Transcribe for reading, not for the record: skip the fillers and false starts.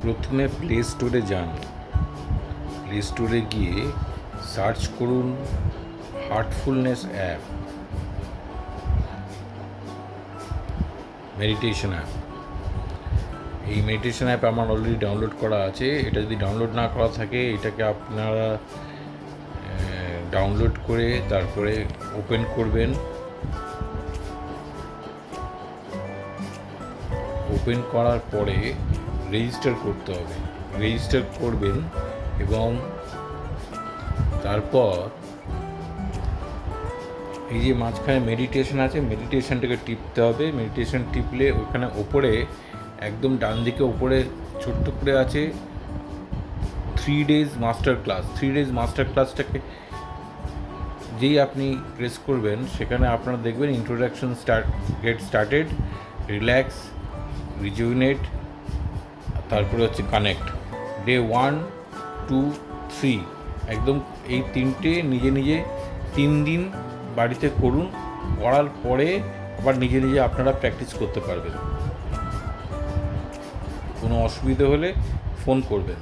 প্রথমে প্লে স্টোরে যান, প্লে স্টোরে গিয়ে সার্চ করুন হার্টফুলনেস অ্যাপ, মেডিটেশন অ্যাপ। এই মেডিটেশন অ্যাপ আমার অলরেডি ডাউনলোড করা আছে। এটা যদি ডাউনলোড না করা থাকে, এটাকে আপনারা ডাউনলোড করে তারপরে ওপেন করবেন। ওপেন করার পরে রেজিস্টার করতে হবে, রেজিস্টার করবেন এবং তারপর এই যে মাঝখানে মেডিটেশন আছে, মেডিটেশনটাকে টিপতে হবে। মেডিটেশন টিপলে ওখানে ওপরে একদম ডান দিকে ওপরে ছোট্ট করে আছে 3 days master class. 3 days master ক্লাসটাকে যেই আপনি প্রেস করবেন, সেখানে আপনারা দেখবেন introduction get started, relax, rejuvenate, তারপরে হচ্ছে কানেক্ট। ডে 1, 2, 3 একদম এই তিনটে নিজে নিজে 3 দিন বাড়িতে করুন। করার পরে আবার নিজে নিজে আপনারা প্র্যাকটিস করতে পারবেন। কোনো অসুবিধা হলে ফোন করবেন।